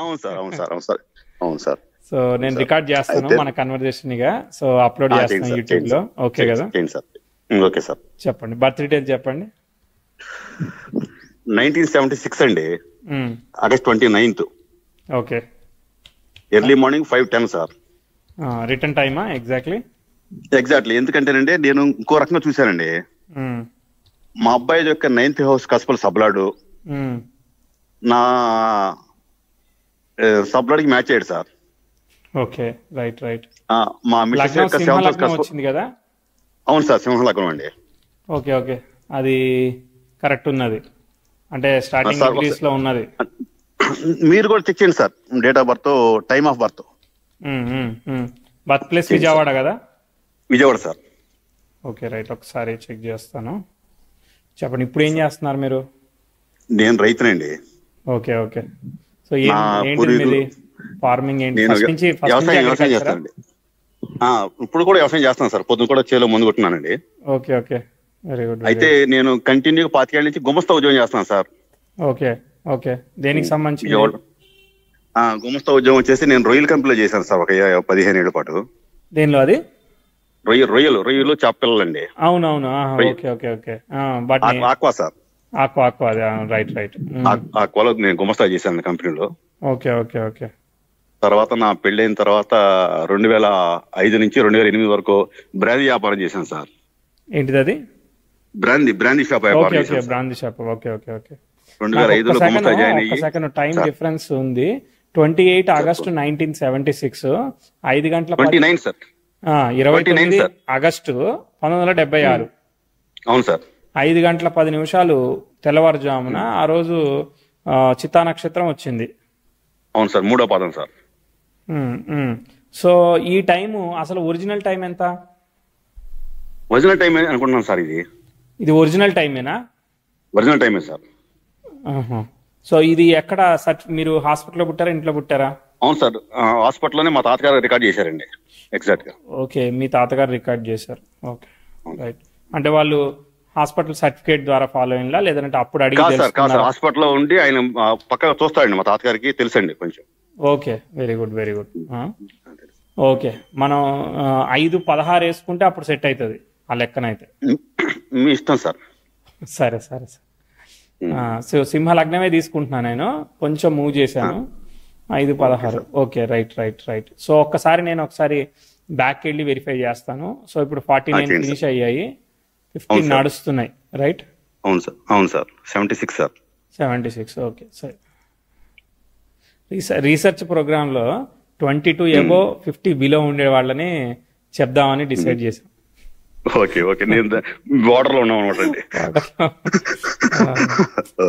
అవును సార్, అవును సార్, అవును సార్, అవును సార్. సో నేను సార్ రికార్డ్ చేస్తాను అయితే మన కన్వర్జేషన్ గా, సో అప్లోడ్ చేయండి చేస్తాను సార్, యూట్యూబ్ చేయండి లో. సార్, ఓకే కదా? చేయండి సార్. Okay sir. చెప్పండి, బర్త్ డీటెయిల్స్ చెప్పండి. 1976 అండి, మ్మ్. August 29th, okay. Early morning 5:10 sir. Return టైమా ఎగ్జాక్ట్లీ? ఎగ్జాక్ట్లీ. ఎందుకంటేనండి నేను ఇంకో రకంగా చూశానండి. మ్మ్. మా అబ్బాయి యొక్క 9th హౌస్ కస్పల్ సబ్లాడు మ్మ్. నా సబ్లాడ్కి మ్యాచ్ అయ్యాడు సార్. Okay, right right. మా మిస్సెస్ లగ్నం యొక్క సింహ 7th హౌస్ లగ్నం కస్పల్. వచ్చింది కదా? అవును సార్, సింహ లగ్నం అండి. ఓకే ఓకే, అది కరెక్ట్ ఉన్నది, అంటే స్టార్టింగ్ సార్ డిగ్రీస్ లో ఉన్నది. మీరు కూడా చెక్ చేయండి sir, date of birth, time of birth. Birth place చేయండి విజయవాడ కదా? విజయవాడ సార్. ఓకే రైట్, ఒకసారి చెక్ చేస్తాను. చెప్పండి, ఇప్పుడు ఏం చేస్తున్నారు మీరు? నేను రైతునండి. Okay okay. సో నా ఏంటి పూర్వీకులు, మీది ఫార్మింగ్ ఏంటి? నేను ఫస్ట్ నుంచి వ్యవసాయం అగ్రికల్చరా? చేస్తానండి. ఇప్పుడు కూడా వ్యవసాయం చేస్తాను సార్, పొద్దున కూడా చేలో ముందు కొట్టున్నానండి. Okay okay, very good. అయితే నేను కంటిన్యూగా 25 ఏళ్ళ నుంచి గుమస్తా ఉద్యోగం చేస్తున్నాను సార్. ఓకే ఓకే, దేనికి సంబంధించి? విజయవాడ గుమస్తా ఉద్యోగం వచ్చేసి నేను రొయ్యల కంపెనీలో చేశాను సార్ ఒక 15 ఏళ్ల పాటు. దేనిలో అది? రొయ్యలు చేపపిల్లలండి. అవునవును, okay okay okay. But aqua sir. Aqua అది, రైట్ రైట్. ఆక్వాలో నేను గుమస్తా చేశాను కంపెనీలో. Okay okay okay. తర్వాత నా పెళ్ళైన తర్వాత 2005 నుంచి 2008 వరకు బ్రాందీ వ్యాపారం చేశాను సార్. ఏంటిది అది? బ్రాందీ షాప్ ఓకే వ్యాపారం ఓకే, చేశాను. Brandy shop. Okay okay okay. 2005లో గుమస్తా జాయిన్ అయ్యి. సెకండ్ టైం సార్, డిఫరెన్స్ ఉంది. 28 ఆగస్టు 1976, 5 గంటల 29 సార్. 29 సార్. ఆగస్టు 1976, అవును సార్. 5 గంటల 10 నిమిషాలు తెల్లవారుజామున ఆ రోజు చిత్తా నక్షత్రం వచ్చింది. అవును సార్, 3వ పాదం సార్. సో ఈ టైము అసలు ఒరిజినల్ టైం ఎంత? ఒరిజినల్ టైం అనుకుంటున్నాను సార్. ఇది ఒరిజినల్ టైమేనా? ఒరిజినల్ టైమే సార్. సో ఇది ఎక్కడ మీరు హాస్పిటల్లో పుట్టారా, ఇంట్లో పుట్టారా? అవును సార్, హాస్పిటల్లోనే మా తాతగారు రికార్డ్ చేశారండి ఎగ్జాక్ట్ గా. ఓకే, మీ తాతగారు రికార్డ్ చేశారు. Okay right. అంటే వాళ్ళు హాస్పిటల్ సర్టిఫికేట్ ద్వారా ఫాలో అయినా, లేదంటే అప్పుడు అడిగి? కాదు సార్, హాస్పిటల్లో ఉండి ఆయన పక్కగా చూస్తాడండి. మా తాతగారికి తెలుసండి కొంచెం. Okay, very good very good. Okay, మనం 5-16 వేసుకుంటే అప్పుడు సెట్ అవుతుంది ఆ లెక్కనైతే. మీ ఇష్టం సార్. సరే సరే సార్. సో సింహ లగ్నమే తీసుకుంటున్నాను నేను, కొంచెం మూవ్ చేశాను. 5-16. Okay right right right. So నేను ఒకసారి బ్యాక్ వెళ్ళి వెరిఫై చేస్తాను. సో ఇప్పుడు 49 ఫినిష్ అయ్యాయి, 15 నడుస్తున్నాయి, రైట్? అవును సార్, అవును సార్. 76 సార్. 76. ఓకే సరే. రీసెర్చ్ ప్రోగ్రాంలో 22 above 50 బిలో ఉండే వాళ్ళని చెప్దామని డిసైడ్ చేశాం. ఓకే ఓకే, నేను బోర్డర్ లో ఉన్నాం అనమాట అండి.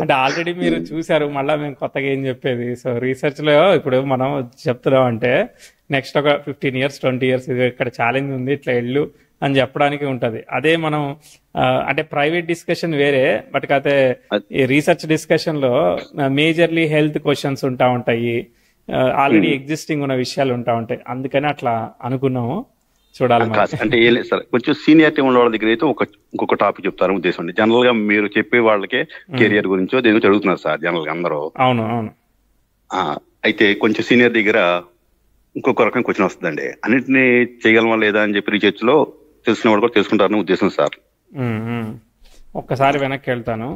అంటే ఆల్రెడీ మీరు చూసారు, మళ్ళీ మేము కొత్తగా ఏం చెప్పేది. సో రీసెర్చ్ లో ఇప్పుడు మనం చెప్తున్నాం అంటే నెక్స్ట్ ఒక 15 years 20 years ఇక్కడ ఛాలెంజ్ ఉంది, ఇట్లా వెళ్ళు అని చెప్పడానికి ఉంటది. అదే మనం అంటే ప్రైవేట్ డిస్కషన్ వేరే, బట్ కాకపోతే ఈ రీసెర్చ్ డిస్కషన్ లో మేజర్లీ హెల్త్ క్వశ్చన్స్ ఉంటా ఉంటాయి, ఆల్రెడీ ఎగ్జిస్టింగ్ ఉన్న విషయాలు ఉంటా ఉంటాయి. అందుకని అట్లా అనుకున్నాము. చూడాలి. అంటే ఏం లేదు సార్, కొంచెం సీనియారిటీ ఉన్న వాళ్ళ దగ్గర అయితే ఇంకొక టాపిక్ చెప్తారు ఉద్దేశం అండి. జనరల్ గా మీరు చెప్పే వాళ్ళకే కెరియర్ గురించో దేని గురించి అడుగుతున్నారు సార్ జనరల్ గా అందరూ. అవును అవును. అయితే కొంచెం సీనియర్ దగ్గర ఇంకొక రకం క్వశ్చన్ వస్తుందండి. అన్నింటినీ చేయగలమా లేదా అని చెప్పి రీసెర్చ్ లో తెలిసిన వాళ్ళు కూడా తెలుసుకుంటారని ఉద్దేశం సార్. ఒక్కసారి వెనక్కి వెళ్తాను,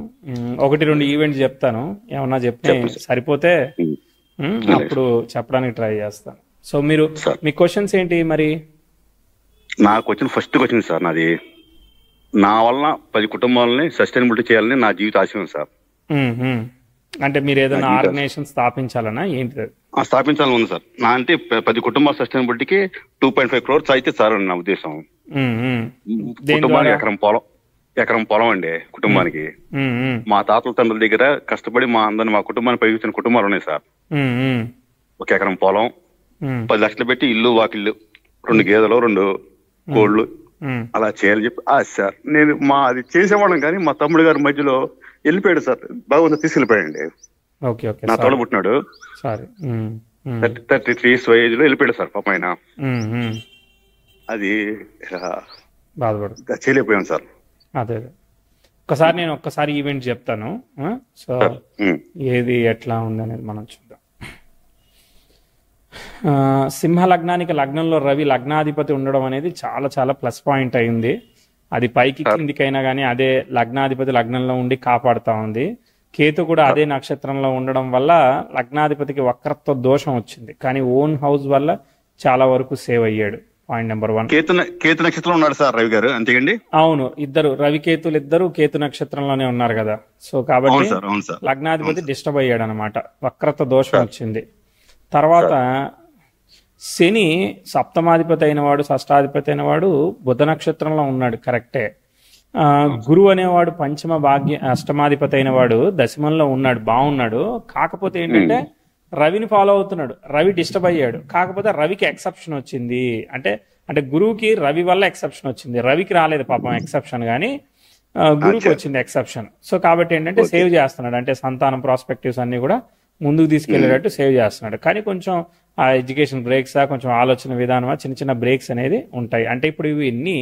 1-2 ఈవెంట్స్ చెప్తాను, ఏమన్నా చెప్తే సరిపోతే అప్పుడు చెప్పడానికి ట్రై చేస్తాను. సో మీరు మీ క్వశ్చన్స్ ఏంటి మరి? నా క్వశ్చన్ ఫస్ట్ క్వశ్చన్ సార్, నాది నా వలన 10 కుటుంబాలని సస్టైనబిలిటీ చేయాలని నా జీవిత ఆశయం సార్. అంటే మీరు ఏదైనా ఆర్గనైజేషన్ స్థాపించాలనా ఏంటి? స్థాపించాలని ఉంది సార్. నా అంటే 10 కుటుంబాల సస్టైనబిలిటీకి 2.5 crores అయితే సార్ నా ఉద్దేశం. కుటుంబానికి ఎకరం పొలం అండి కుటుంబానికి. మా తాతల తండ్రుల దగ్గర కష్టపడి మా కుటుంబాన్ని పైకి వచ్చిన కుటుంబాలు ఉన్నాయి సార్. 1 ఎకరం పొలం, 10 లక్షలు పెట్టి ఇల్లు వాకిళ్ళు, 2 గేదెలు, 2 కోళ్ళు అలా చేయాలని చెప్పి సార్. నేను అది చేసేవాళ్ళం కానీ మా తమ్ముడు గారి మధ్యలో వెళ్ళిపోయాడు సార్, బాగుంది తీసుకెళ్ళిపోయాడండి. నా తోడ పుట్టినాడు, 33 years ఏజ్ లో వెళ్ళిపోయాడు సార్ పాప ఆయన. అది చేయలేకపోయాం సార్. అదే నేను ఒక్కసారి ఈవెంట్ చెప్తాను. సో ఏది ఎట్లా ఉందనేది మనం చూద్దాం. సింహ లగ్నానికి లగ్నంలో రవి లగ్నాధిపతి ఉండడం అనేది చాలా చాలా ప్లస్ పాయింట్ అయింది. అది పైకి కిందికైనా కానీ అదే లగ్నాధిపతి లగ్నంలో ఉండి కాపాడుతా ఉంది. కేతు కూడా అదే నక్షత్రంలో ఉండడం వల్ల లగ్నాధిపతికి వక్రత్వ దోషం వచ్చింది, కానీ ఓన్ హౌస్ వల్ల చాలా వరకు సేవ్ అయ్యాడు. Point number 1. కేతు నక్షత్రం ఉన్నాడు సార్ రవి గారు, అంతేకండి? అవును, ఇద్దరు రవికేతులు ఇద్దరు కేతు నక్షత్రంలోనే ఉన్నారు కదా. సో కాబట్టి లగ్నాధిపతి డిస్టర్బ్ అయ్యాడు అనమాట, వక్రత్వ దోషం వచ్చింది. తర్వాత శని సప్తమాధిపతి అయిన వాడు, షష్టాధిపతి అయిన వాడు బుధ నక్షత్రంలో ఉన్నాడు, కరెక్టే. గురువు అనేవాడు పంచమ భాగ్య అష్టమాధిపతి అయిన వాడు దశమంలో ఉన్నాడు, బాగున్నాడు. కాకపోతే ఏంటంటే రవిని ఫాలో అవుతున్నాడు, రవి డిస్టర్బ్ అయ్యాడు. కాకపోతే రవికి ఎక్సెప్షన్ వచ్చింది, అంటే గురువుకి రవి వల్ల ఎక్సెప్షన్ వచ్చింది, రవికి రాలేదు పాపం ఎక్సెప్షన్, కానీ గురువుకి వచ్చింది ఎక్సెప్షన్. సో కాబట్టి ఏంటంటే సేవ్ చేస్తున్నాడు, అంటే సంతానం ప్రాస్పెక్టివ్స్ అన్ని కూడా ముందుకు తీసుకెళ్లేటట్టు సేవ్ చేస్తున్నాడు. కానీ కొంచెం ఆ ఎడ్యుకేషన్ బ్రేక్సా, కొంచెం ఆలోచన విధానమా, చిన్న చిన్న బ్రేక్స్ అనేది ఉంటాయి. అంటే ఇప్పుడు ఇవన్నీ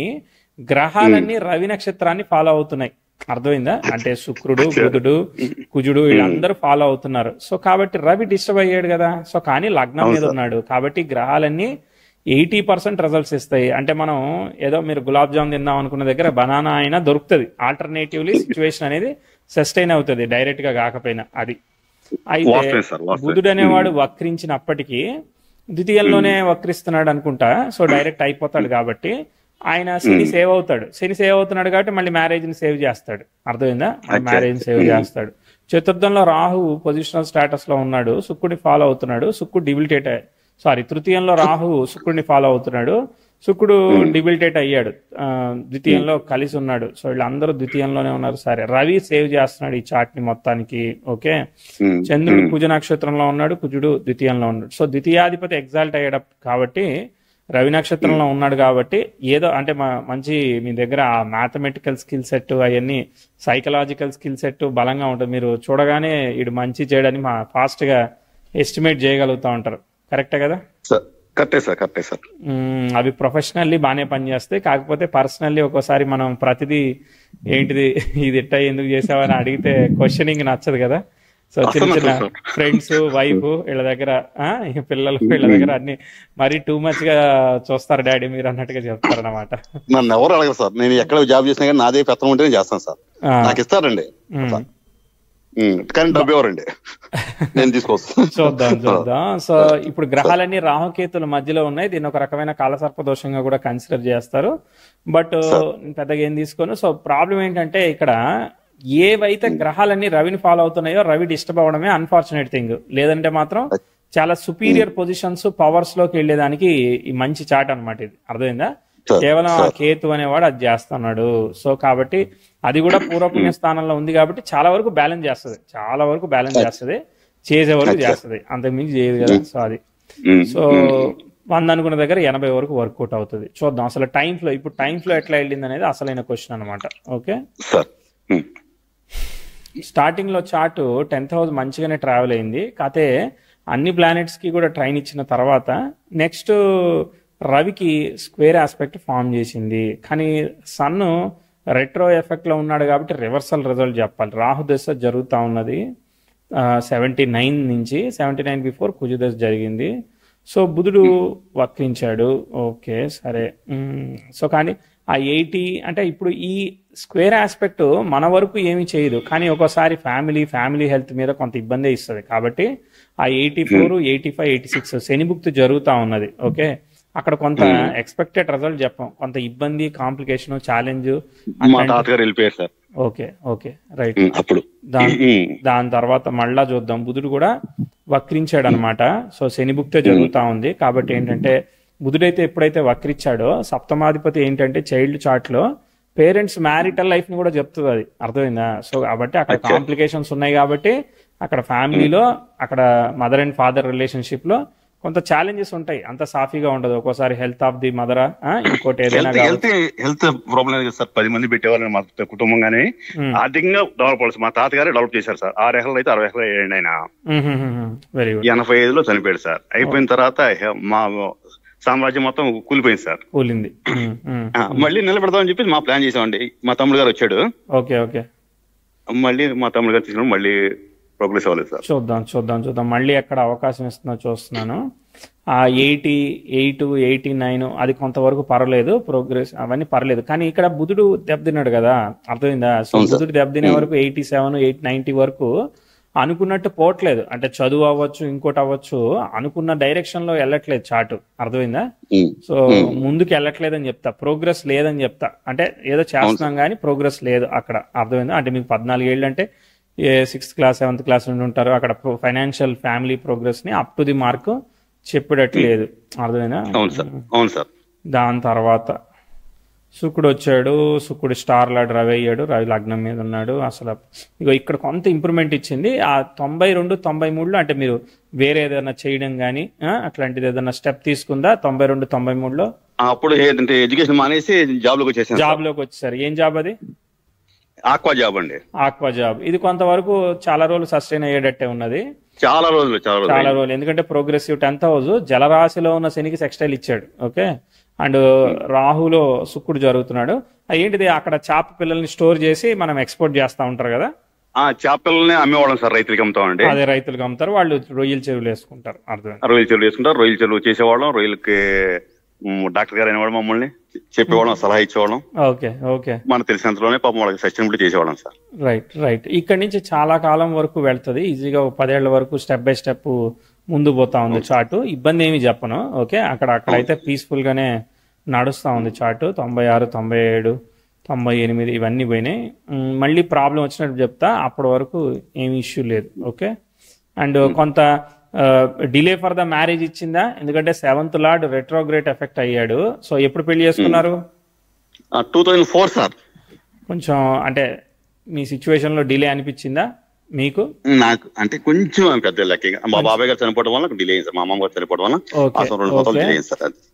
గ్రహాలన్నీ రవి నక్షత్రాన్ని ఫాలో అవుతున్నాయి, అర్థమైందా? అంటే శుక్రుడు, బుధుడు, కుజుడు వీళ్ళందరూ ఫాలో అవుతున్నారు. సో కాబట్టి రవి డిస్టర్బ్ అయ్యాడు కదా. సో కానీ లగ్నం మీద ఉన్నాడు కాబట్టి గ్రహాలన్నీ 80% రిజల్ట్స్ ఇస్తాయి. అంటే మనం ఏదో మీరు గులాబ్ జామ్ తిందాం అనుకున్న దగ్గర బనానా అయినా దొరుకుతుంది, ఆల్టర్నేటివ్లీ సిచ్యువేషన్ అనేది సస్టైన్ అవుతుంది డైరెక్ట్ గా కాకపోయినా. అది అయితే బుధుడు అనేవాడు వక్రించినప్పటికీ ద్వితీయంలోనే వక్రిస్తున్నాడు అనుకుంటా, సో డైరెక్ట్ అయిపోతాడు కాబట్టి ఆయన శని సేవ్ అవుతాడు. శని సేవ్ అవుతున్నాడు కాబట్టి మళ్ళీ మ్యారేజ్ ని సేవ్ చేస్తాడు, అర్థమైందా? మ్యారేజ్ సేవ్ చేస్తాడు. చతుర్థంలో రాహు పొజిషనల్ స్టేటస్ లో ఉన్నాడు, శుక్రుడిని ఫాలో అవుతున్నాడు. శుక్రుడు తృతీయంలో రాహు శుక్రుడిని ఫాలో అవుతున్నాడు, శుక్రుడు డిబిలిటేట్ అయ్యాడు, ద్వితీయంలో కలిసి ఉన్నాడు. సో వీళ్ళందరూ ద్వితీయంలోనే ఉన్నారు. సరే, రవి సేవ్ చేస్తున్నాడు ఈ చార్ట్ ని మొత్తానికి. ఓకే, చంద్రుడు కుజ నక్షత్రంలో ఉన్నాడు, కుజుడు ద్వితీయంలో ఉన్నాడు. సో ద్వితీయాధిపతి ఎగ్జాల్ట్ అయ్యాడు కాబట్టి రవి నక్షత్రంలో ఉన్నాడు కాబట్టి ఏదో అంటే మంచి మీ దగ్గర ఆ మ్యాథమెటికల్ స్కిల్ సెట్ అవన్నీ సైకలాజికల్ స్కిల్ సెట్ బలంగా ఉంటుంది. మీరు చూడగానే ఇటు మంచి చేయడానికి ఫాస్ట్ గా ఎస్టిమేట్ చేయగలుగుతా ఉంటారు. కరెక్టే కదా? కరెక్టే సార్. అవి ప్రొఫెషనల్లీ బాగానే పనిచేస్తాయి. కాకపోతే పర్సనల్లీ ఒక్కోసారి మనం ప్రతిదీ ఏంటిది ఇది ఎట్టా ఎందుకు చేసావని అడిగితే క్వశ్చనింగ్ నచ్చదు కదా. సో చిన్న చిన్న ఫ్రెండ్స్, వైఫ్ వీళ్ళ దగ్గర, పిల్లలు వీళ్ళ దగ్గర అన్ని మరీ టూ మచ్ గా చూస్తారు డాడీ మీరు అన్నట్టుగా చెప్తారు అనమాట. నన్ను ఎవరు అడగరు సార్, నేను ఎక్కడ జాబ్ చేసినా కానీ నాదే పెత్తనం ఉంటేనే చేస్తాను సార్, నాకు ఇస్తారండి. కానీ డబ్బు ఎవరండి, నేను తీసుకోవచ్చు. చూద్దాం. సో ఇప్పుడు గ్రహాలన్నీ రాహుకేతుల మధ్యలో ఉన్నాయి, దీన్ని ఒక రకమైన కాలసర్ప దోషంగా కూడా కన్సిడర్ చేస్తారు. బట్ పెద్దగా ఏం తీసుకోను. సో ప్రాబ్లం ఏంటంటే ఇక్కడ ఏవైతే గ్రహాలన్నీ రవిని ఫాలో అవుతున్నాయో రవి డిస్టర్బ్ అవడమే అన్ఫార్చునేట్ థింగ్. లేదంటే మాత్రం చాలా సుపీరియర్ పొజిషన్స్ పవర్స్ లోకి వెళ్ళేదానికి ఈ మంచి చాట్ అనమాట ఇది, అర్థమైందా? కేవలం ఆ కేతు అనేవాడు అది చేస్తున్నాడు. సో కాబట్టి అది కూడా పూర్వపుణ్య స్థానంలో ఉంది కాబట్టి చాలా వరకు బ్యాలెన్స్ చేస్తుంది, చేసే వరకు చేస్తుంది, అంతకుమించి చేయదు కదా. సో అది సో 100 అనుకున్న దగ్గర 80 వరకు వర్కౌట్ అవుతుంది. చూద్దాం అసలు ఇప్పుడు టైం ఫ్లో ఎట్లా వెళ్ళింది అనేది అసలైన క్వశ్చన్ అనమాట. ఓకే, స్టార్టింగ్ లో చార్ట్ 10th హౌస్ మంచిగానే ట్రావెల్ అయింది, కాకపోతే అన్ని ప్లానెట్స్ కి కూడా ట్రైన్ ఇచ్చిన తర్వాత నెక్స్ట్ రవికి స్క్వేర్ ఆస్పెక్ట్ ఫామ్ చేసింది. కానీ సన్ రెట్రో ఎఫెక్ట్ లో ఉన్నాడు కాబట్టి రివర్సల్ రిజల్ట్ చెప్పాలి. రాహు దశ జరుగుతూ ఉన్నది 79 నుంచి, 79 బిఫోర్ కుజ దశ జరిగింది. సో బుధుడు వక్రించాడు. ఓకే సరే. సో కానీ ఆ 80 అంటే ఇప్పుడు ఈ స్క్వేర్ ఆస్పెక్ట్ మన వరకు ఏమి చేయదు, కానీ ఒక్కోసారి ఫ్యామిలీ హెల్త్ మీద కొంత ఇబ్బంది ఇస్తుంది. కాబట్టి ఆ 84, 85, 86 శనిభుక్తి జరుగుతూ ఉన్నది. ఓకే, అక్కడ కొంత ఎక్స్పెక్టెడ్ రిజల్ట్ చెప్పాం, కొంత ఇబ్బంది, కాంప్లికేషన్, ఛాలెంజ్. Okay right. దాని తర్వాత మళ్ళా చూద్దాం, బుధుడు కూడా వక్రించాడు అనమాట. సో శనిభుక్తే జరుగుతూ ఉంది కాబట్టి ఏంటంటే బుధుడైతే ఎప్పుడైతే వక్రించాడో సప్తమాధిపతి ఏంటంటే చైల్డ్ చార్ట్ లో పేరెంట్స్ మ్యారిటల్ లైఫ్ ని కూడా చెప్తుంది, అది అర్థమైందా? సో కాబట్టి అక్కడ కాంప్లికేషన్స్ ఉన్నాయి కాబట్టి అక్కడ ఫ్యామిలీలో అక్కడ మదర్ అండ్ ఫాదర్ రిలేషన్షిప్ లో కొంత ఛాలెంజెస్ ఉంటాయి, అంత సాఫీగా ఉండదు. ఒక్కోసారి హెల్త్ ఆఫ్ ది మదర్, ఇంకోటి ఏదైనా హెల్త్ ప్రాబ్లం సార్. 10 మంది పెట్టేవాళ్ళు మా కుటుంబం గానీ ఆర్థికంగా డెవలప్ అవ్వాలి. మా తాతగారే డెవలప్ చేశారు సార్. 6 ఎకరాలు అయితే 60 ఎకరాలు అయ్యండి ఆయన. Very good. 85లో చనిపోయాడు సార్. అయిపోయిన తర్వాత మా సామ్రాజ్యం మొత్తం కూలిపోయింది సార్. కూలింది. మళ్ళీ నిలబెడదామని చెప్పి మా ప్లాన్ చేసామండి. మా తమ్ముడు గారు వచ్చాడు. ఓకే. మళ్ళీ మా తమ్ముడు గారు తీసుకున్నాం, మళ్ళీ ప్రోగ్రెస్ అవ్వలేదు సార్. చూద్దాం మళ్ళీ ఎక్కడ అవకాశం ఇస్తుందో చూస్తున్నాను. 88, 89 అది కొంతవరకు పర్వాలేదు, ప్రోగ్రెస్ అవన్నీ పర్లేదు. కానీ ఇక్కడ బుధుడు దెబ్బతిన్నాడు కదా, అర్థమైందా? సో బుధుడు దెబ్బతినే వరకు 87, 90 వరకు అనుకున్నట్టు పోవట్లేదు. అంటే చదువు అవ్వచ్చు, ఇంకోటి అవ్వచ్చు, అనుకున్న డైరెక్షన్ లో వెళ్ళట్లేదు చార్ట్, అర్థమైందా? సో ముందుకు వెళ్ళట్లేదు అని చెప్తా, ప్రోగ్రెస్ లేదని చెప్తా. అంటే ఏదో చేస్తున్నాం కానీ ప్రోగ్రెస్ లేదు అక్కడ, అర్థమైందా? అంటే మీకు 14 ఏళ్ళు అంటే 6th క్లాస్ 7th క్లాస్ నుండి ఉంటారు అక్కడ. ఫైనాన్షియల్ ఫ్యామిలీ ప్రోగ్రెస్ ని అప్ టు ది మార్క్ చెప్పేటట్లేదు, అర్థమైనా? అవును సార్. దాని తర్వాత శుక్రుడు వచ్చాడు, శుక్రుడు స్టార్ లాడ్ రవి అయ్యాడు, రవి లగ్నం మీద ఉన్నాడు. అసలు ఇక ఇక్కడ కొంత ఇంప్రూవ్మెంట్ ఇచ్చింది. ఆ 92, 93లో అంటే మీరు వేరే ఏదైనా చేయడం కానీ అట్లాంటిది ఏదైనా స్టెప్ తీసుకుందా 92, 93లో? అప్పుడు ఎడ్యుకేషన్ మానేసి జాబ్ లోకి వచ్చేసారు. ఏం జాబ్ అది? ఆక్వా జాబ్ అండి. Aqua job. ఇది కొంతవరకు చాలా రోజులు సస్టైన్ అయ్యేటట్టే ఉన్నది. చాలా రోజులు ఎందుకంటే ప్రోగ్రెసివ్ 10th హౌస్ జలరాశిలో ఉన్న శనికి సెక్స్టైల్ ఇచ్చాడు. ఓకే. అండ్ రాహులో శుక్రుడు జరుగుతున్నాడు. ఏంటిది, అక్కడ చేప పిల్లల్ని స్టోర్ చేసి మనం ఎక్స్పోర్ట్ చేస్తా ఉంటారు కదా, చేప పిల్లల్ని అమ్మేవాళ్ళం సార్, రైతులకి అమ్ముతామండి. అదే రైతులకు అమ్ముతారు, వాళ్ళు రొయ్యల చెరువులు వేసుకుంటారు. అర్థం, రొయ్యల చెరువులు చేసేవాళ్ళం, రొయ్యలకి డాక్టర్ గారు అనేవాడు, మమ్మల్ని చెప్పేవాళ్ళం, సలహా ఇచ్చేవాళ్ళం. ఓకే. మనకు తెలిసినంతలోనే పాపం వాళ్ళకి సస్టైనబిలిటీ చేసేవాళ్ళం సార్. రైట్. ఇక్కడ నుంచి చాలా కాలం వరకు వెళ్తుంది ఈజీగా, 10 ఏళ్ల వరకు స్టెప్ బై స్టెప్ ముందు పోతా ఉంది చార్టు. ఇబ్బంది ఏమి చెప్పను. ఓకే. అక్కడైతే పీస్ఫుల్ గానే నడుస్తా ఉంది చార్టు. 96, 97, 98 ఇవన్నీ పోయినాయి. మళ్ళీ ప్రాబ్లం వచ్చినట్టు చెప్తా, అప్పటి వరకు ఏమి ఇష్యూ లేదు. ఓకే. అండ్ కొంత డిలే ఫర్ ద మ్యారేజ్ ఇచ్చిందా, ఎందుకంటే 7th లార్డ్ రెట్రోగ్రేట్ ఎఫెక్ట్ అయ్యాడు. సో ఎప్పుడు పెళ్లి చేసుకున్నారు? 2004 సార్. కొంచెం అంటే మీ సిచ్యువేషన్ లో డిలే అనిపించిందా మీకు? నాకు అంటే కొంచెం పెద్ద లక్కీగా మా బాబాయ్ గారు చనిపోవడం వల్ల డిలే అయింది సార్, మా అమ్మమ్మ గారు చనిపోవడం వల్ల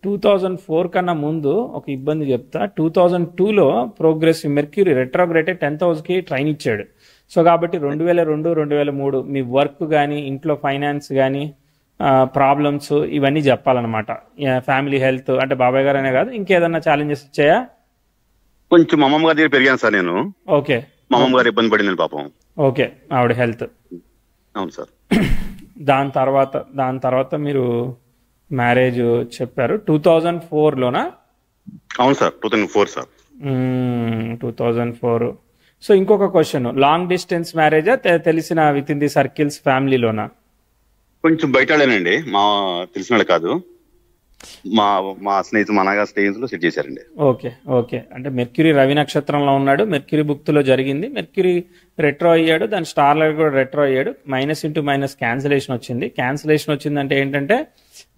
2004 కన్నా ముందు ఒక ఇబ్బంది చెప్తా. 2002లో progressive Mercury retrograde 10th house కి ట్రైన్ ఇచ్చాడు. సో కాబట్టి 2002, 2003 మీ వర్క్ కానీ, ఇంట్లో ఫైనాన్స్ కానీ, ప్రాబ్లమ్స్ ఇవన్నీ చెప్పాలన్నమాట. ఫ్యామిలీ హెల్త్ అంటే బాబాయ్ గారు అనే కాదు, ఇంకేదన్నా ఛాలెంజెస్ వచ్చాయా? కొంచెం మా అమ్మమ్మ గారి దగ్గర పెరిగాను సార్ నేను. ఓకే. మా అమ్మమ్మ గారు ఇబ్బంది పడింది పాపం. ఓకే, ఆవిడ హెల్త్. అవును సార్. దాని తర్వాత మీరు మ్యారేజ్ చెప్పారు 2004లోనా? అవును సార్, 2004 సార్. 2004. సో ఇంకొక క్వశ్చన్, లాంగ్ డిస్టెన్స్ మ్యారేజా తెలిసిన విత్ ఇన్ ది సర్కిల్స్ ఫ్యామిలీలోనా? కొంచెం బయటండి, మా తెలిసిన కాదు, మా స్నేహితులు, మా నాన్నగారు స్నేహితులు సెట్ చేశారండి. ఓకే. అంటే మెర్క్యూరీ రవి నక్షత్రంలో ఉన్నాడు, మెర్క్యూరీ భుక్తిలో జరిగింది, మెర్క్యూరీ రెట్రో అయ్యాడు, దాని స్టార్ లైట్ కూడా రెట్రో అయ్యాడు. -*- క్యాన్సిలేషన్ వచ్చింది. క్యాన్సిలేషన్ వచ్చిందంటే ఏంటంటే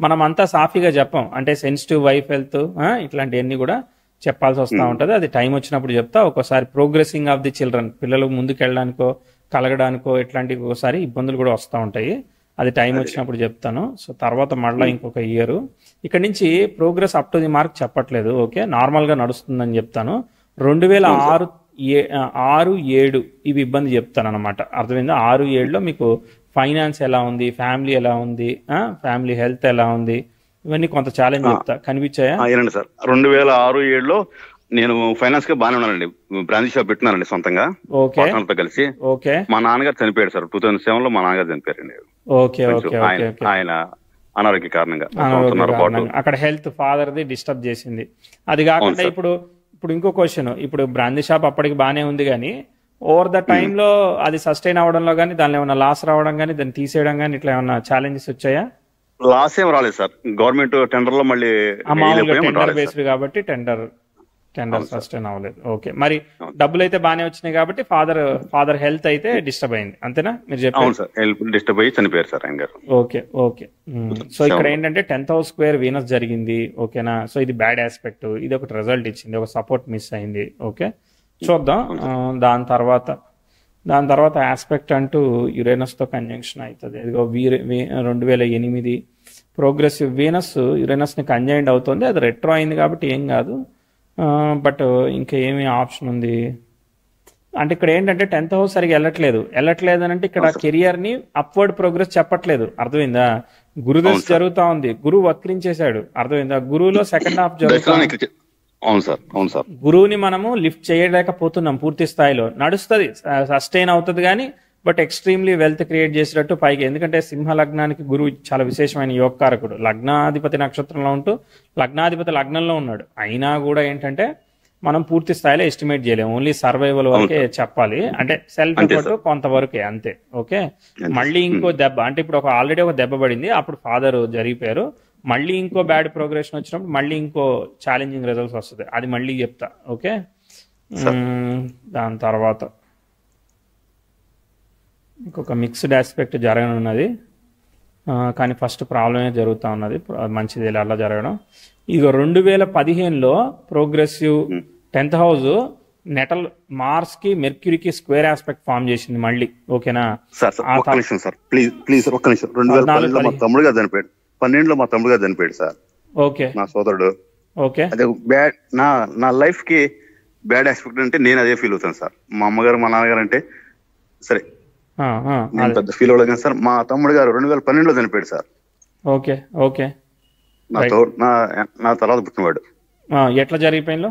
మనం అంతా సాఫీగా చెప్పాం, అంటే సెన్సిటివ్ వైఫ్ హెల్త్ ఇట్లాంటివన్నీ కూడా చెప్పాల్సి వస్తూ ఉంటుంది. అది టైం వచ్చినప్పుడు చెప్తా. ఒక్కోసారి ప్రోగ్రెసింగ్ ఆఫ్ ది చిల్డ్రన్, పిల్లలు ముందుకు వెళ్ళడానికో కలగడానికో ఇట్లాంటివి ఒకసారి ఇబ్బందులు కూడా వస్తూ ఉంటాయి. అది టైం వచ్చినప్పుడు చెప్తాను. సో తర్వాత మళ్ళీ ఇంకొక ఇయర్ ఇక్కడ నుంచి progress up to the mark చెప్పట్లేదు. ఓకే, నార్మల్ గా నడుస్తుందని చెప్తాను. 2006, 7 ఇవి ఇబ్బంది చెప్తాను అనమాట. అర్థమైందా? 6, 7లో మీకు ఫైనాన్స్ ఎలా ఉంది, ఫ్యామిలీ ఎలా ఉంది, ఫ్యామిలీ హెల్త్ ఎలా ఉంది, ఇవన్నీ కొంత ఛాలెంజ్ చెప్తా. కనిపించాయా? సార్ 2006, 7లో నేను ఫైనాన్స్ గా బాగానే ఉన్నానండి. బ్రాంచ్ షాప్ పెట్టినానండి సొంతంగా, కలిసి. ఓకే. మా నాన్నగారు చనిపోయాడు సార్ 2007లో. మా నాన్నగారు చనిపోయారండి. ఓకే. ఆయన అనారోగ్య కారణంగా అక్కడ హెల్త్ ఫాదర్ ది డిస్టర్బ్ చేసింది. అది కాకుండా ఇప్పుడు ఇంకో క్వశ్చన్, ఇప్పుడు బ్రాందీ షాప్ అప్పటికి బానే ఉంది కానీ ఓవర్ ద టైమ్ లో అది సస్టైన్ అవడంలో కానీ, దానిలో ఏమైనా లాస్ రావడం కానీ, దాన్ని తీసేయడం కానీ, ఇట్లా ఏమైనా ఛాలెంజెస్ వచ్చాయా? లాస్ ఏం రాలేదు సార్. గవర్నమెంట్ టెండర్ లో మళ్ళీ టెండర్ బేస్డ్ కాబట్టి టెండర్ సస్టైన్ అవ్వలేదు. ఓకే. మరి డబ్బులు అయితే బాగానే వచ్చినాయి కాబట్టి ఫాదర్ హెల్త్ అయితే డిస్టర్బ్ అయింది, అంతేనా? మీరు చెప్పారు డిస్టర్బ్ అయ్యి చనిపోయారు సార్ ఆయన గారు. ఓకే. సో ఇక్కడ ఏంటంటే 10th హౌస్ స్క్వేర్ వీనస్ జరిగింది. ఓకేనా? సో ఇది బ్యాడ్ ఆస్పెక్ట్, ఇది ఒకటి రిజల్ట్ ఇచ్చింది, ఒక సపోర్ట్ మిస్ అయింది. ఓకే, చూద్దాం. దాని తర్వాత ఆస్పెక్ట్ అంటూ యురేనస్ తో కంజంక్షన్ అవుతుంది. ఇదిగో 2008 ప్రోగ్రెసివ్ వీనస్ యురేనస్ ని కంజైండ్ అవుతుంది. అది రెట్రో అయింది కాబట్టి ఏం కాదు. బట్ ఇంకా ఏమి ఆప్షన్ ఉంది అంటే ఇక్కడ ఏంటంటే 10th హౌస్ సరిగా వెళ్ళట్లేదు అని అంటే ఇక్కడ కెరియర్ ని అప్వర్డ్ ప్రోగ్రెస్ చెప్పట్లేదు. అర్థమైందా? గురుదశ జరుగుతా ఉంది, గురువు వక్రించేశాడు. అర్థమైందా? గురువులో సెకండ్ హాఫ్ జరుగుతుంది. అవును సార్. గురువుని మనము లిఫ్ట్ చేయలేకపోతున్నాం పూర్తి స్థాయిలో. నడుస్తుంది, సస్టైన్ అవుతుంది కానీ బట్ ఎక్స్ట్రీమ్లీ వెల్త్ క్రియేట్ చేసేటట్టు పైకి, ఎందుకంటే సింహ లగ్నానికి గురువు చాలా విశేషమైన యోగకారకుడు, లగ్నాధిపతి నక్షత్రంలో ఉంటూ లగ్నాధిపతి లగ్నంలో ఉన్నాడు. అయినా కూడా ఏంటంటే మనం పూర్తి స్థాయిలో ఎస్టిమేట్ చేయలేము, ఓన్లీ సర్వైవల్ వరకే చెప్పాలి, అంటే సెల్ఫ్ ఎఫర్ట్ కొంతవరకే అంతే. ఓకే, మళ్ళీ ఇంకో దెబ్బ అంటే ఇప్పుడు ఆల్రెడీ ఒక దెబ్బ పడింది, అప్పుడు ఫాదర్ జరిగిపోయారు, మళ్ళీ ఇంకో బ్యాడ్ ప్రోగ్రెషన్ వచ్చినప్పుడు మళ్ళీ ఇంకో ఛాలెంజింగ్ రిజల్ట్స్ వస్తుంది, అది మళ్ళీ చెప్తా. ఓకే, దాని తర్వాత ఇంకొక మిక్స్డ్ ఆస్పెక్ట్ జరగనున్నది, కానీ ఫస్ట్ ప్రాబ్లమే జరుగుతూ ఉన్నది, మంచిది అలా జరగడం. ఇక 2015లో progressive 10th house natal Mars కి మెర్క్యూరీకి స్క్వేర్ ఆస్పెక్ట్ ఫామ్ చేసింది మళ్ళీ. ఓకేనా సార్? ఒక్క నిమిషం సార్, ప్లీజ్ ఒక్క నిమిషం. 2012లో మా తమ్ముడు గారు చనిపోయాడు, 12లో మా తమ్ముడు గారు చనిపోయాడు సార్. ఓకే, నా సోదరుడు. ఓకే, అదే బ్యాడ్ నా లైఫ్ కి బ్యాడ్ ఆస్పెక్ట్ అంటే నేను అదే ఫీల్ అవుతాను సార్. మా అమ్మగారు మా నాన్నగారు అంటే సరే నేను పెద్ద ఫీల్ అవ్వలేదు కానీ సార్, మా తమ్ముడు గారు 2012లో చనిపోయాడు సార్. ఓకే ఓకే, నా తర్వాత పుట్టినవాడు. ఎట్లా జరిగిపోయిందో?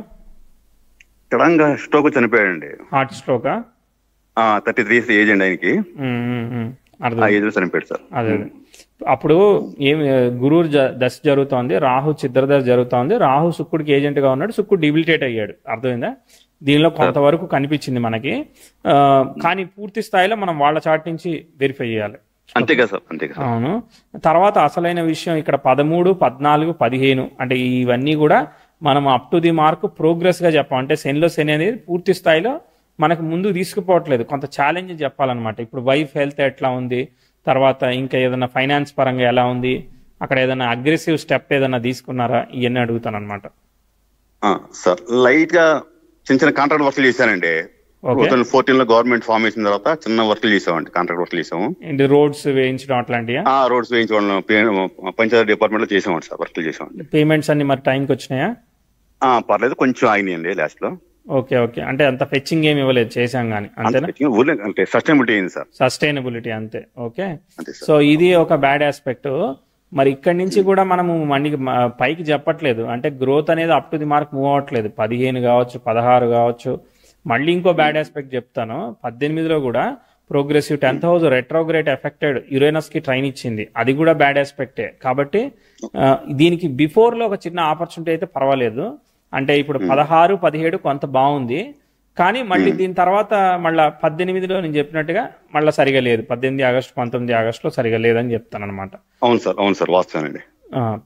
సడన్గా స్ట్రోక్ చనిపోయాడండి. Heart stroke? 33 years ఏజ్ అండి ఆయనకి, ఆ ఏజ్ లో చనిపోయాడు సార్. అదే అప్పుడు ఏం గురువు దశ జరుగుతోంది, రాహు చిద్రదశ జరుగుతోంది, రాహు శుక్రుడికి ఏజెంట్ గా ఉన్నాడు, శుక్రుడు డిబిలిటేట్ అయ్యాడు. అర్థమైందా? దీనిలో కొంతవరకు కనిపించింది మనకి, కానీ పూర్తి స్థాయిలో మనం వాళ్ళ చాట్ నుంచి వెరిఫై చేయాలి. అంతే కదా సార్, అంతే కదా. అవును. తర్వాత అసలైన విషయం ఇక్కడ 13, 14, 15 అంటే ఇవన్నీ కూడా మనం up to the mark progress గా చెప్పాం. అంటే శనిలో శని అనేది పూర్తి స్థాయిలో మనకు ముందు తీసుకుపోవట్లేదు, కొంత ఛాలెంజ్ చెప్పాలన్నమాట. ఇప్పుడు వైఫ్ హెల్త్ ఎట్లా ఉంది, తర్వాత ఇంకా ఏదైనా ఫైనాన్స్ పరంగా ఎలా ఉంది, అక్కడ ఏదైనా అగ్రెసివ్ స్టెప్ ఏదైనా తీసుకున్నారా, ఇవన్నీ అడుగుతాను అనమాట. సార్ లైట్ గా చిన్న చిన్న కాంట్రాక్ట్ వర్క్లు చేశానండి. 2014లో గవర్నమెంట్ ఫామ్ చేసిన తర్వాత చిన్న వర్క్లు చేసామండి, కాంట్రాక్ట్ వర్క్లు చేసాము. రోడ్స్ వేయించడం అట్లాంటివి? రోడ్స్ వేయించడం పంచాయతీ డిపార్ట్మెంట్ లో చేసామండి సార్, వర్క్లు చేసామండి. పేమెంట్స్ అన్ని మరి టైంకి వచ్చినాయా? పర్లేదు, కొంచెం ఆగినాయండి లాస్ట్ లో. ఓకే ఓకే, అంటే అంత ఫెచ్చింగ్ ఏమి ఇవ్వలేదు, చేసాం కానీ అంతేనా? అంటే సస్టైనబిలిటీ అయింది సార్, సస్టైనబిలిటీ అంతే. ఓకే, సో ఇది ఒక బ్యాడ్ ఆస్పెక్ట్. మరి ఇక్కడి నుంచి కూడా మనము మళ్ళీ పైకి చెప్పట్లేదు, అంటే గ్రోత్ అనేది up to the mark move అవ్వట్లేదు. 15 కావచ్చు, 16 కావచ్చు. మళ్ళీ ఇంకో బ్యాడ్ ఆస్పెక్ట్ చెప్తాను, 18లో కూడా progressive 10th house retrograde affected Uranus కి ట్రైన్ ఇచ్చింది, అది కూడా బ్యాడ్ ఆస్పెక్టే. కాబట్టి దీనికి బిఫోర్ లో ఒక చిన్న ఆపర్చునిటీ అయితే పర్వాలేదు, అంటే ఇప్పుడు 16, 17 కొంత బాగుంది, కానీ మళ్ళీ దీని తర్వాత మళ్ళీ 18లో నేను చెప్పినట్టుగా మళ్ళీ సరిగా లేదు. 18 ఆగస్టు 19 ఆగస్టులో సరిగా లేదని చెప్తాను అనమాట. అవును సార్, అవును సార్, వాస్తవేనండి.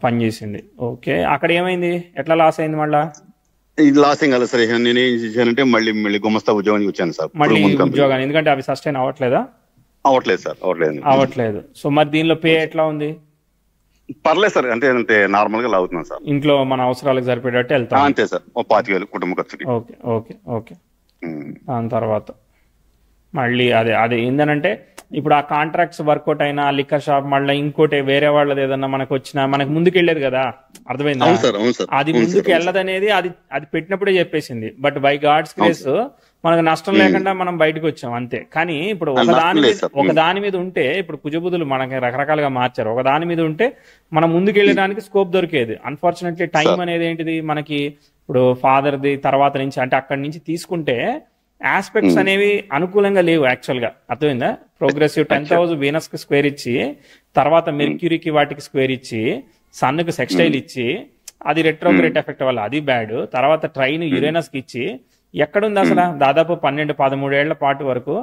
పనిచేసింది. ఓకే, అక్కడ ఏమైంది, ఎట్లా లాస్ అయింది? మళ్ళా లాస్ ఏం కాదు సార్, నేను ఏం చేశానంటే మళ్ళీ గుమస్తా ఉద్యోగానికి వచ్చాను సార్. మళ్ళీ ఉద్యోగాన్ని, ఎందుకంటే అవి సస్టైన్ అవ్వట్లేదా? అవ్వట్లేదు సార్, అవ్వట్లేదు. సో మరి దీనిలో పే ఎట్లా ఉంది? పర్లేదు సార్, అంటే నార్మల్ గా లాగుతున్నాం సార్, ఇంట్లో మన అవసరాలకు సరిపడేటట్టు వెళ్తాం. అంతే సార్, 25,000 కుటుంబ ఖర్చుకి. Okay okay okay. దాని తర్వాత మళ్ళీ అదే ఏందనంటే ఇప్పుడు ఆ కాంట్రాక్ట్స్ వర్కౌట్ అయినా, లిక్కర్ షాప్ మళ్ళీ ఇంకోటి వేరే వాళ్ళది ఏదన్నా మనకు వచ్చినా మనకు ముందుకు వెళ్ళేది కదా, అర్థమైందా? అది ముందుకు వెళ్ళదనేది అది పెట్టినప్పుడే చెప్పేసింది. బట్ బై గాడ్స్ గ్రేస్ మనకు నష్టం లేకుండా మనం బయటకు వచ్చాం అంతే. కానీ ఇప్పుడు ఒక దాని మీద ఉంటే, ఇప్పుడు కుజబుధులు మనకి రకరకాలుగా మార్చారు, ఒక దాని మీద ఉంటే మనం ముందుకు వెళ్ళడానికి స్కోప్ దొరికేది. అన్ఫార్చునేట్లీ టైం అనేది ఏంటిది మనకి, ఇప్పుడు ఫాదర్ది తర్వాత నుంచి అంటే అక్కడి నుంచి తీసుకుంటే ఆస్పెక్ట్స్ అనేవి అనుకూలంగా లేవు యాక్చువల్ గా, అర్థమైందా? ప్రోగ్రెసివ్ 10th హౌస్ వీనస్ కి స్క్వేర్ ఇచ్చి, తర్వాత మెర్క్యూరీకి వాటికి స్క్వేర్ ఇచ్చి, సన్ కి సెక్స్టైల్ ఇచ్చి, అది రెట్రోగ్రేట్ ఎఫెక్ట్ వల్ల అది బ్యాడ్. తర్వాత ట్రైన్ యురేనస్ కి ఇచ్చి ఎక్కడుంది అసలు దాదాపు 12-13 ఏళ్ల పాటు వరకు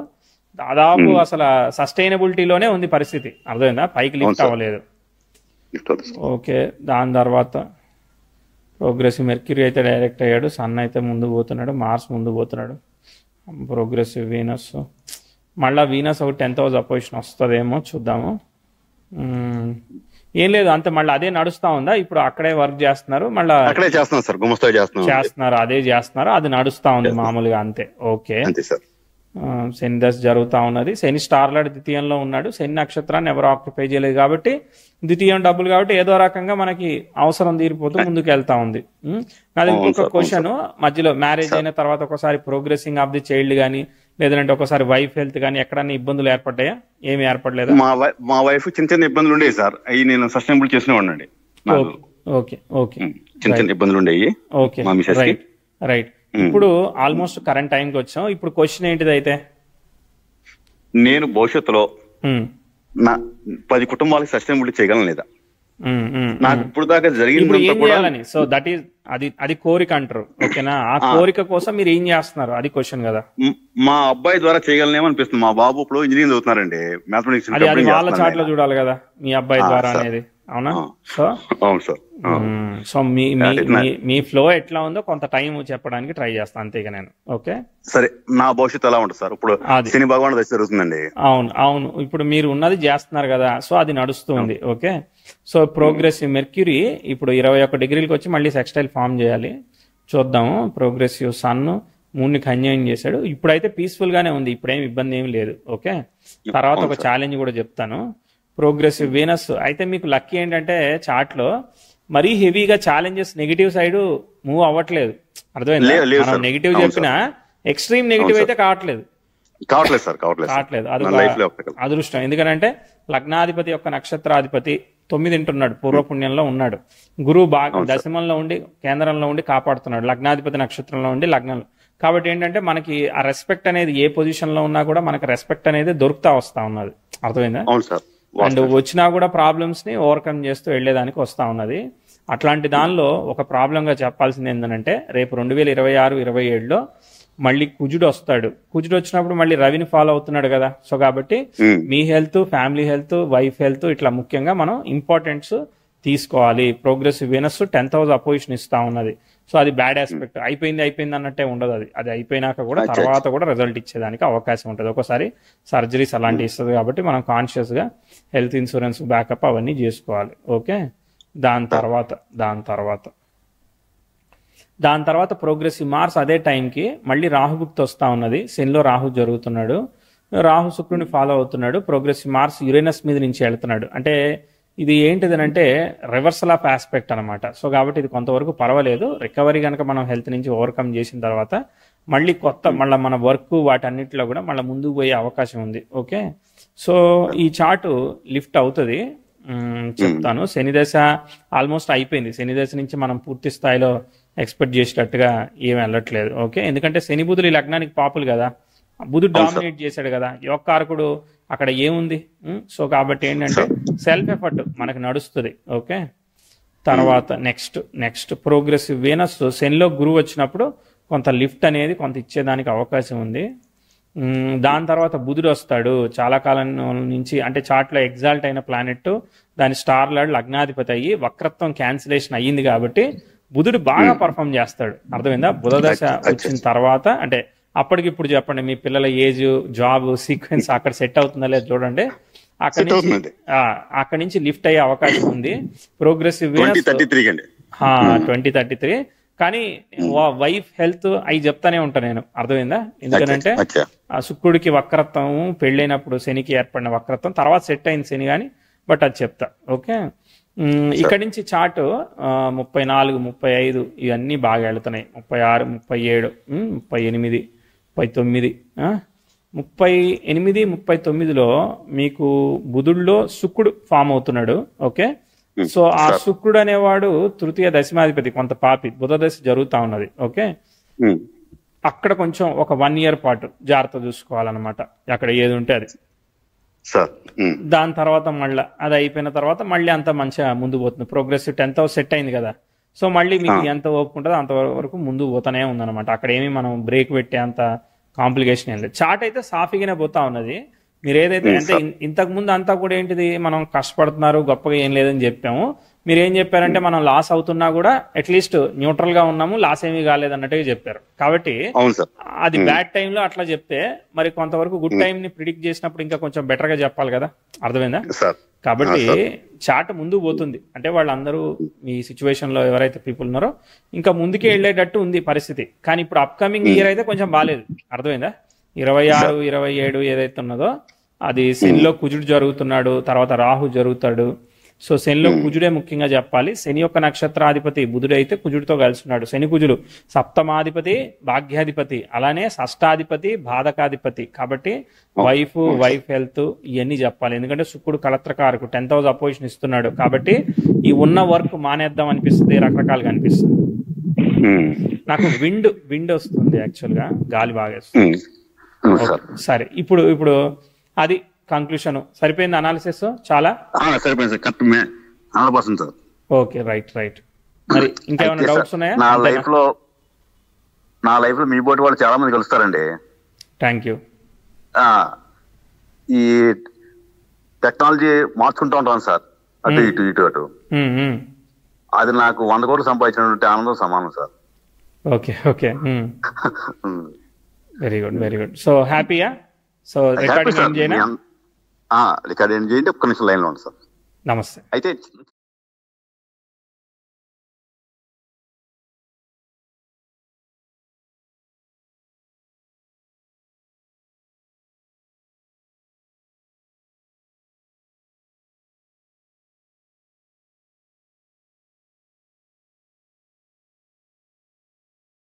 దాదాపు అసలు సస్టైనబిలిటీలోనే ఉంది పరిస్థితి, అర్థమైందా? పైకి లిఫ్ట్ అవ్వలేదు. ఓకే, దాని తర్వాత ప్రోగ్రెసివ్ మెర్క్యూరీ అయితే డైరెక్ట్ అయ్యాడు, సన్ అయితే ముందు పోతున్నాడు, మార్స్ ముందు పోతున్నాడు. ప్రోగ్రెసివ్ వీనస్, మళ్ళీ వీనస్ ఒక 10th హౌస్ అపోజిషన్ వస్తుందేమో చూద్దాము. ఏం లేదు అంతే, మళ్ళీ అదే నడుస్తా ఉందా? ఇప్పుడు అక్కడే వర్క్ చేస్తున్నారు, మళ్ళీ చేస్తున్నారు, అదే చేస్తున్నారు, అది నడుస్తా ఉంది మామూలుగా అంతే. ఓకే, శని దశ జరుగుతా ఉన్నది, శని స్టార్లాడ్ ద్వితీయంలో ఉన్నాడు, శని నక్షత్రాన్ని ఎవరు ఆక్యుపై చేయలేదు కాబట్టి ద్వితీయం డబ్బులు కాబట్టి ఏదో రకంగా మనకి అవసరం తీరిపోతూ ముందుకు వెళ్తా ఉంది. అది ఇంకొక క్వశ్చన్, మధ్యలో మ్యారేజ్ అయిన తర్వాత ఒకసారి ప్రోగ్రెసింగ్ ఆఫ్ ది చైల్డ్ గానీ, లేదంటే ఒకసారి వైఫ్ హెల్త్ గానీ ఎక్కడన్నా ఇబ్బందులు ఏర్పడ్డాయా? ఏమి ఏర్పడలేదు. మా వైఫ్ చిన్న చిన్న ఇబ్బందులు ఉండేవి సార్, అవి నేను సస్టైనబుల్ చేసిన ఉండండి. ఓకే ఓకే, చిన్న చిన్న ఇబ్బందులు ఉండేవి. Okay, right. ఇప్పుడు ఆల్మోస్ట్ కరెంట్ టైంకి వచ్చాం. ఇప్పుడు క్వశ్చన్ ఏంటిది అయితే? నేను భవిష్యత్తులో నా 10 కుటుంబాలకు సస్టైనబిలిటీ చేయగలను లేదా, నాకు ఇప్పుడు దాకా జరిగింది కూడా. సో దట్ ఈస్ అది కోరిక అంటారు, ఓకేనా? ఆ కోరిక కోసం మీరు ఏం చేస్తున్నారు, అది క్వశ్చన్ కదా. మా అబ్బాయి ద్వారా చేయగలనేమో అనిపిస్తుంది. మా బాబు ఇప్పుడు ఇంజనీరింగ్ చదువుతున్నారండి, మ్యాథమెటిక్స్. అది వాళ్ళ చాట్లో చూడాలి కదా మీ అబ్బాయి ద్వారా అనేది, అవునా? సో అవును సార్. సో మీ ఫ్లో ఎట్లా ఉందో కొంత టైం చెప్పడానికి ట్రై చేస్తాను, అంతేగా నేను. ఓకే సరే, నా భవిష్యత్తు ఎలా ఉంటుంది సార్? ఇప్పుడు శని భగవాన్ దశ జరుగుతుందండి. అవును ఇప్పుడు మీరు ఉన్నది చేస్తున్నారు కదా, సో అది నడుస్తుంది. ఓకే, సో ప్రోగ్రెసివ్ మెర్క్యూరీ ఇప్పుడు 21 డిగ్రీలకు వచ్చి మళ్ళీ సెక్స్టైల్ ఫామ్ చేయాలి. చూద్దాము. ప్రోగ్రెసివ్ సన్ 3ని కన్యాయం చేశాడు. ఇప్పుడైతే పీస్ఫుల్ గానే ఉంది, ఇప్పుడేం ఇబ్బంది ఏమి లేదు. ఓకే, తర్వాత ఒక ఛాలెంజ్ కూడా చెప్తాను. ప్రోగ్రెసివ్ వీనస్ అయితే మీకు లక్కీ ఏంటంటే చార్ట్ లో మరీ హెవీగా ఛాలెంజెస్ నెగిటివ్ సైడ్ మూవ్ అవ్వట్లేదు, అర్థమైంది? మనం నెగిటివ్ చెప్పినా ఎక్స్ట్రీమ్ నెగిటివ్ అయితే కావట్లేదు. అదృష్టం. ఎందుకంటే లగ్నాధిపతి యొక్క నక్షత్రాధిపతి 9 ఉన్నాడు, పూర్వపుణ్యంలో ఉన్నాడు. గురువు బాగా దశమంలో ఉండి కేంద్రంలో ఉండి కాపాడుతున్నాడు, లగ్నాధిపతి నక్షత్రంలో ఉండి లగ్నంలో. కాబట్టి ఏంటంటే మనకి ఆ రెస్పెక్ట్ అనేది ఏ పొజిషన్ లో ఉన్నా కూడా మనకి రెస్పెక్ట్ అనేది దొరుకుతా వస్తా ఉన్నది, అర్థమైందా? అండ్ వచ్చినా కూడా ప్రాబ్లమ్స్ ని ఓవర్కమ్ చేస్తూ వెళ్లేదానికి వస్తా ఉన్నది. అట్లాంటి దానిలో ఒక ప్రాబ్లం గా చెప్పాల్సింది ఏంటంటే రేపు 2026-27లో మళ్ళీ కుజుడు వస్తాడు. కుజుడు వచ్చినప్పుడు మళ్ళీ రవిని ఫాలో అవుతున్నాడు కదా. సో కాబట్టి మీ health, family health, wife health ఇట్లా ముఖ్యంగా మనం ఇంపార్టెన్స్ తీసుకోవాలి. Progressive Venus 10th house opposition ఇస్తా ఉన్నది. సో అది బ్యాడ్ ఆస్పెక్ట్. అయిపోయింది అన్నట్టే ఉండదు. అది అయిపోయినాక కూడా తర్వాత కూడా రిజల్ట్ ఇచ్చేదానికి అవకాశం ఉంటుంది. ఒకసారి సర్జరీస్ అలాంటివి ఇస్తుంది కాబట్టి మనం కాన్షియస్ గా హెల్త్ ఇన్సూరెన్స్ బ్యాకప్ అవన్నీ చేసుకోవాలి. ఓకే, దాని తర్వాత ప్రోగ్రెసివ్ మార్స్ అదే టైంకి మళ్ళీ రాహుగుప్తు వస్తా ఉన్నది. శనిలో రాహు జరుగుతున్నాడు, రాహు శుక్రుని ఫాలో అవుతున్నాడు. ప్రోగ్రెసివ్ మార్స్ యురేనస్ మీద నుంచి వెళ్తున్నాడు. అంటే ఇది ఏంటిదనంటే రివర్సల్ ఆఫ్ ఆస్పెక్ట్ అనమాట. సో కాబట్టి ఇది కొంతవరకు పర్వాలేదు. రికవరీ కనుక మనం హెల్త్ నుంచి ఓవర్కమ్ చేసిన తర్వాత మళ్ళీ మళ్ళీ మన వర్క్ వాటన్నిటిలో కూడా మళ్ళీ ముందుకు పోయే అవకాశం ఉంది. ఓకే, సో ఈ చార్టు లిఫ్ట్ అవుతుంది, చెప్తాను. శని దశ ఆల్మోస్ట్ అయిపోయింది. శని దశ నుంచి మనం పూర్తి స్థాయిలో ఎక్స్పెక్ట్ చేసేటట్టుగా ఏమి వెళ్ళట్లేదు. ఓకే, ఎందుకంటే శని బుధులు ఈ లగ్నానికి పాపులు కదా, బుధుడు డామినేట్ చేశాడు కదా, యోగకారకుడు అక్కడ ఏముంది. సో కాబట్టి ఏంటంటే సెల్ఫ్ ఎఫర్ట్ మనకు నడుస్తుంది. ఓకే, తర్వాత నెక్స్ట్ ప్రోగ్రెసివ్ వీనస్ శనిలో గురువు వచ్చినప్పుడు కొంత లిఫ్ట్ అనేది కొంత ఇచ్చేదానికి అవకాశం ఉంది. దాని తర్వాత బుధుడు వస్తాడు. చాలా కాలం నుంచి అంటే చార్ట్లో ఎగ్జాల్ట్ అయిన ప్లానెట్, దాని స్టార్ లార్డ్ లగ్నాధిపతి అయ్యి వక్రత్వం క్యాన్సిలేషన్ అయ్యింది కాబట్టి బుధుడు బాగా పర్ఫామ్ చేస్తాడు, అర్థమైందా? బుధ దశ వచ్చిన తర్వాత అంటే అప్పటికిప్పుడు చెప్పండి, మీ పిల్లల ఏజ్, జాబ్ సీక్వెన్స్ అక్కడ సెట్ అవుతుందా లేదు చూడండి. అక్కడి నుంచి లిఫ్ట్ అయ్యే అవకాశం ఉంది. ప్రోగ్రెసివ్ 2033. కానీ వైఫ్ హెల్త్ అవి చెప్తానే ఉంటాను నేను, అర్థమైందా? ఎందుకంటే ఆ శుక్రుడికి వక్రత్వం పెళ్ళైనప్పుడు శనికి ఏర్పడిన వక్రత్వం తర్వాత సెట్ అయింది శని కానీ, బట్ అది చెప్తా. ఓకే, ఇక్కడి నుంచి చార్ట్ 34, 35 ఇవన్నీ బాగా వెళుతున్నాయి. 36, 37, 38, 39, 38, 39లో మీకు బుధుడిలో శుక్రుడు ఫామ్ అవుతున్నాడు. ఓకే, సో ఆ శుక్రుడు అనేవాడు తృతీయ దశమాధిపతి, కొంత పాపి. బుధ దశ జరుగుతా ఉన్నది. ఓకే, అక్కడ కొంచెం ఒక 1 year పాటు జాగ్రత్త చూసుకోవాలన్నమాట, అక్కడ ఏది ఉంటే అది. దాని తర్వాత మళ్ళీ అది అయిపోయిన తర్వాత మళ్ళీ అంత మంచిగా ముందు పోతుంది. ప్రోగ్రెసివ్ 10th హౌస్ సెట్ అయింది కదా, సో మళ్ళీ మీకు ఎంత ఓపిక ఉంటుందో అంతవరకు ముందు పోతానే ఉందన్నమాట. అక్కడ ఏమి మనం బ్రేక్ పెట్టే అంత కాంప్లికేషన్ ఏం లేదు. చార్ట్ అయితే సాఫీగానే పోతా ఉన్నది. మీరు ఏదైతే అంటే ఇంతకు ముందు అంతా కూడా ఏంటిది, మనం కష్టపడుతున్నారు గొప్పగా ఏం లేదని చెప్పాము. మీరు ఏం చెప్పారంటే మనం లాస్ అవుతున్నా కూడా అట్లీస్ట్ న్యూట్రల్ గా ఉన్నాము, లాస్ ఏమీ కాలేదు అన్నట్టుగా చెప్పారు. కాబట్టి అది బ్యాడ్ టైంలో అట్లా చెప్తే మరి కొంతవరకు గుడ్ టైం ని ప్రిడిక్ట్ చేసినప్పుడు ఇంకా కొంచెం బెటర్ గా చెప్పాలి కదా, అర్థమైందా? కాబట్టి చార్ట్ ముందు పోతుంది. అంటే వాళ్ళందరూ ఈ సిచ్యువేషన్ లో ఎవరైతే పీపుల్ ఉన్నారో ఇంకా ముందుకే వెళ్ళేటట్టు ఉంది పరిస్థితి. కానీ ఇప్పుడు అప్కమింగ్ ఇయర్ అయితే కొంచెం బాగాలేదు, అర్థమైందా? 26, 27 ఏదైతే ఉన్నదో అది శనిలో కుజుడు జరుగుతున్నాడు, తర్వాత రాహు జరుగుతాడు. సో శనిలో కుజుడే ముఖ్యంగా చెప్పాలి. శని యొక్క నక్షత్రాధిపతి బుధుడు అయితే కుజుడితో కలుస్తున్నాడు. శని కుజుడు సప్తమాధిపతి, భాగ్యాధిపతి, అలానే షష్టాధిపతి, బాధకాధిపతి. కాబట్టి వైఫ్ హెల్త్ ఇవన్నీ చెప్పాలి. ఎందుకంటే శుక్రుడు కలత్రకారకు 10th హౌస్ అపోజిషన్ ఇస్తున్నాడు. కాబట్టి ఈ ఉన్న వర్క్ మానేద్దాం అనిపిస్తుంది, రకరకాలుగా అనిపిస్తుంది. నాకు విండ్ వస్తుంది, యాక్చువల్ గా గాలి బాగా వస్తుంది. సరే, ఇప్పుడు అది కంక్లూషన్. సరిపోయింది అనాలిసిస్ చాలా. సరిపోయింది sir, correct 100% sir. Okay, right right. మరి ఇంకేమైనా డౌట్స్ ఉన్నాయా? నా లైఫ్ లో మీ బోటి వాళ్ళు చాలా మంది కలుస్తారండి. Thank you. ఈ టెక్నాలజీ మార్చుకుంటూ ఉంటాను సార్, అటు ఇటు. అది నాకు 100 కోట్లు సంపాదించినటువంటి ఆనందం సమానం సార్. Okay okay, very good very good. So హ్యాపీయా? సో రికార్డింగ్ ఏం చేయనా? రికార్డింగ్ చేయండి, ఒక్క నిమిషం లైన్ లో ఉంది సార్. నమస్తే. అయితే